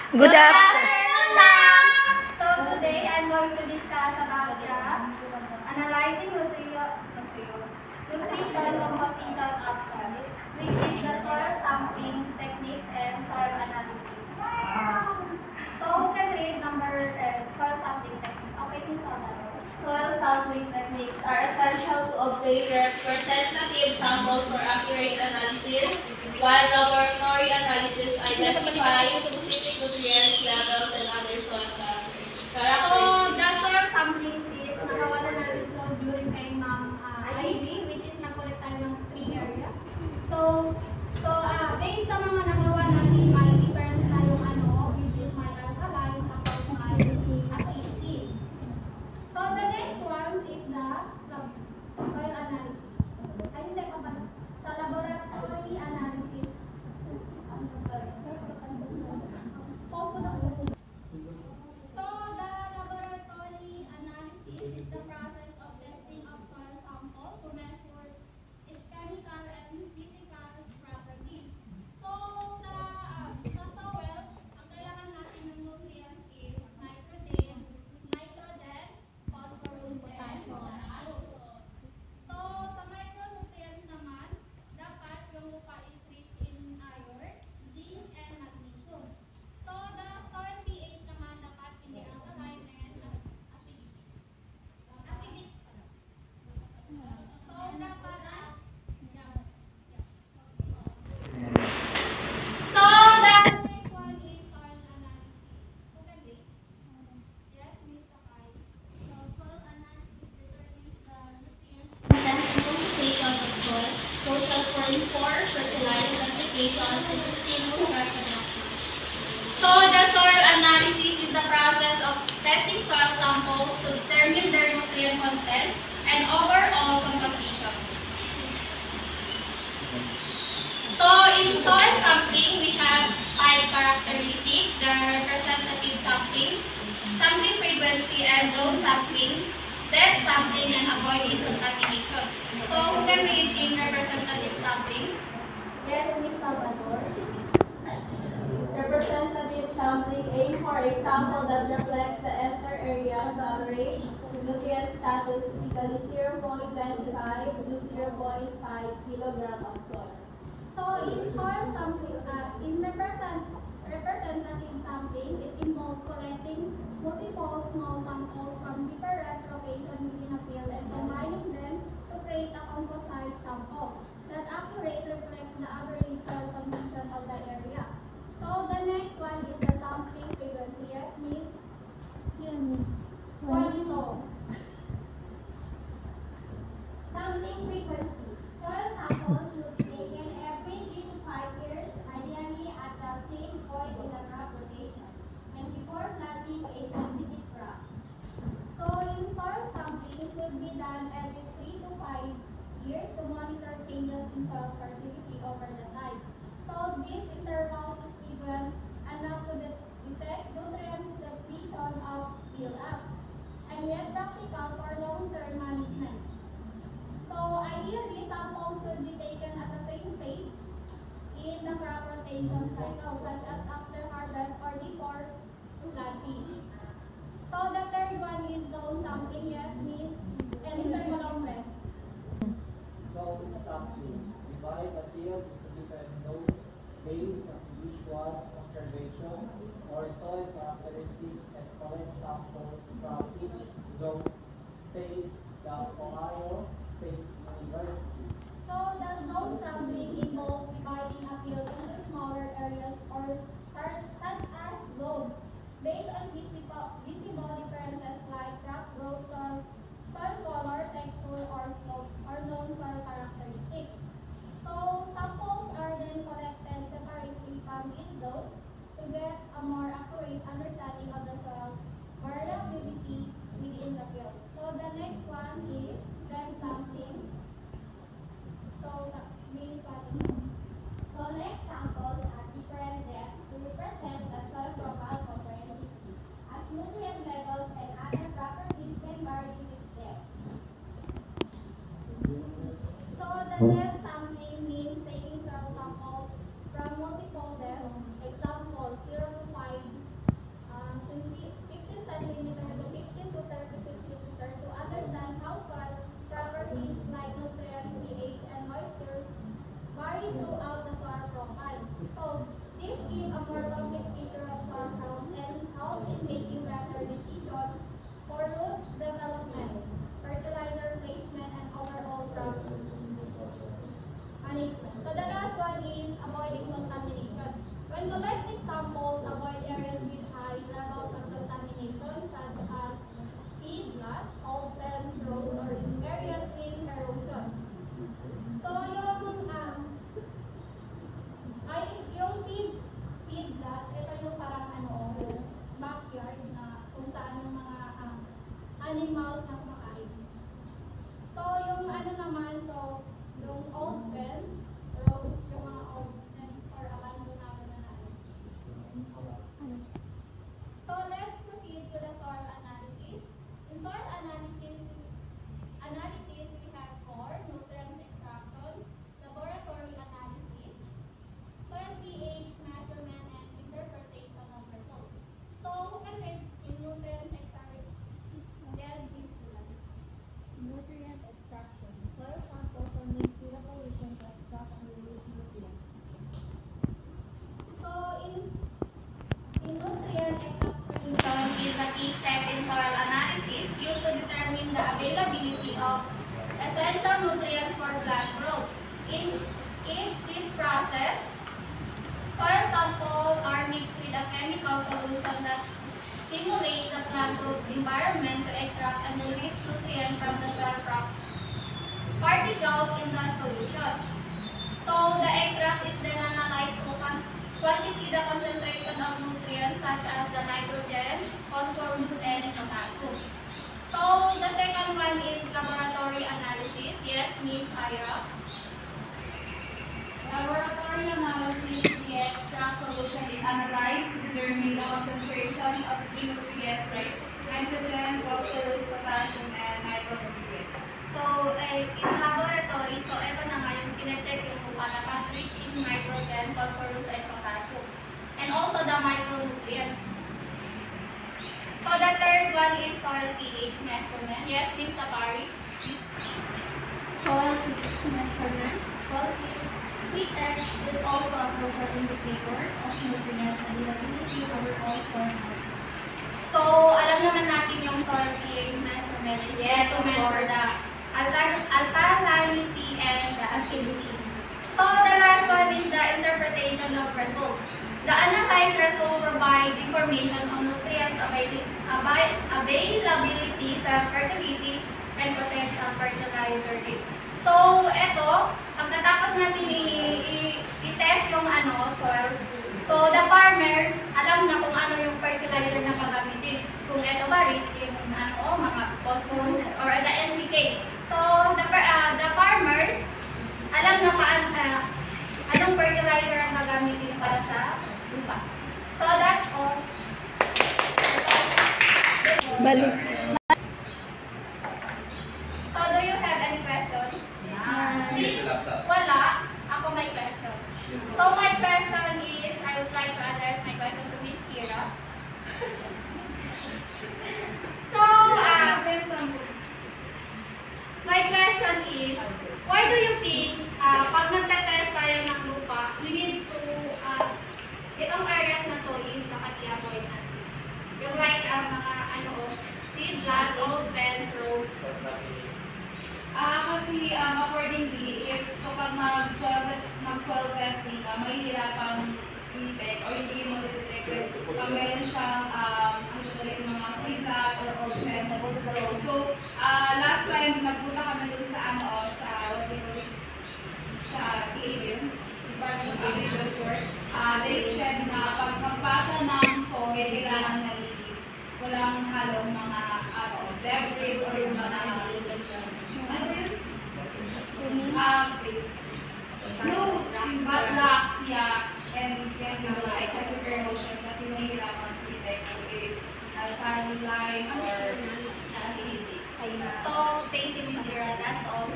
Good afternoon. So today I'm going to discuss about analyzing nutrition composition of soil, which is the soil sampling techniques and soil analysis. So who can read soil sampling techniques? Okay, Ms. Salvador. Soil sampling techniques are essential to obtain representative samples for accurate analysis, while laboratory analysis identifies specific nutrients levels and other soil characteristics. So the soil sampling is nakawalan natin ito during kay Ma'am Ivy, which is nakulit tayo ng 3 areas. So based sa mga nagawa natin, may difference tayong which is may alkaline, tapos may acidic. So the next one is the soil analysis. Ay, hindi pa ba? Sa laboratory analysis. So the laboratory analysis is the process of testing of soil sample to measure its chemical and physical properties. So sa soil, ang kailangan natin ng nutrients is nitrogen, phosphorus, and potassium. So sa micronutrients naman, dapat yung lupa is rich in iron, zinc, and magnesium. So the soil pH naman dapat hindi alkaline and acidic. So dapat So the next one is soil analysis. Who can read? Yes, Ms. Sakay. So soil analysis determines the nutrients Content and composition of soil, crucial for fertilizer applications and sustainable production. So the soil analysis is the process of testing soil samples to determine their nutrient content and overall composition. So in soil sampling, we have 5 characteristics: the representative sampling, sampling frequency and zone sampling, depth sampling, and avoiding contamination. So who can read in representative sampling? Yes, Ms. Salvador. Representative sampling aim for a sample that reflects the entire area's average nutrient status, typically 0.25 to 0.5 kilogram of soil. So in soil sampling, in representative sampling, it involves collecting multiple small samples from different locations within a field and combining them to create a composite sample that accurately reflects the average soil condition of the area. So the next one is the sampling frequency. Yes, Miss? Sampling frequency. Soil samples should be taken every 3 to 5 years, ideally at the same point in the crop rotation, and before planting a sensitive crop. So in soil sampling, it should be done every 3 to 5 years to monitor changes in soil fertility over the time. So this interval is given enough to detect nutrients depletion of build-up, and yet practical for long-term management. So ideally, samples should be taken at the same stage in the crop rotation cycle, such as after harvest or before planting. So the third one is zone sampling. Yes, Miss? And Mr. Malongres. Zone sampling. Divide the field into different zones based on visual observation or soil characteristics and collect samples from each zone, says the Ohio State University. So the zone sampling involves dividing a field into smaller areas or such as zones based on visible differences like crop growth, soil color, texture, or slope, or known soil characteristics. So samples are then collected separately from each zone to get a more accurate understanding of the soil variability within the field. So the next one is depth sampling. So means what? Collect samples at different depths to represent the soil profile comprehensively, as nutrient levels and other properties can vary with depth. So the depth sampling means taking soil samples from multiple depths, example 0 to 5 In this process, soil samples are mixed with a chemical solution that stimulates the plant root environment to extract and release nutrients from the soil particles in the solution. So the extract is then analyzed to quantity the concentration of nutrients such as the nitrogen, phosphorus, and potassium. So the second one is laboratory analysis. Yes, Miss Ira. Laboratory analysis, the extract solution is analyzed to determine the concentrations of key nutrients like nitrogen, phosphorus, potassium, and micronutrients. So in laboratory, so ito na nga yung pinacheck yung kung dapat rich in nitrogen, phosphorus, and potassium. And also the micronutrients. So the third one is soil pH measurement. Yes, Miss Sapari. Soil pH measurement. Soil pH is also a crucial indicator of nutrients availability over all soil health. So, alam naman natin yung soil pH measurement is Yes, to of measure course. the alkalinity and the acidity. So, the last one is the interpretation of results. The analyzers will provide information on nutrients availability sa fertility and potential fertilizer rate. So, eto, pagkatapos natin i-test yung soil, so the farmers, alam na kung ano yung fertilizer na gagamitin. Kung ito ba, rich in mga phosphorus or the NPK. So, the farmers, alam na anong fertilizer ang gagamitin para sa lupa. So, that's all. Balik. So, do you have any questions? Since wala, ako may question. So, my question is, I would like to address my question to Miss Kira. So, my question is, why do you think, pag nagtetest tayo ng lupa, we need to, itong areas na to is dapat i-avoid natin. Yung like, mga seedless, old fence, roads. Kasi accordingly, if kapag mag-soil testing ka, mahihirapan i-detect or hindi mo detect pag meron siyang yung mga feedlots or old fence. So, last time nagpunta kami dun sa sa TABIN, Department of Agriculture. They said na pag magpasa ng soil, kailangan nalinis. Walang halong mga debris or yung mga bad rocks, yeah, and yes, yung mga excessive erosion kasi mahihirapan i-detect kung it is alkaline or acidic. So, thank you, Miss Kira. That's all.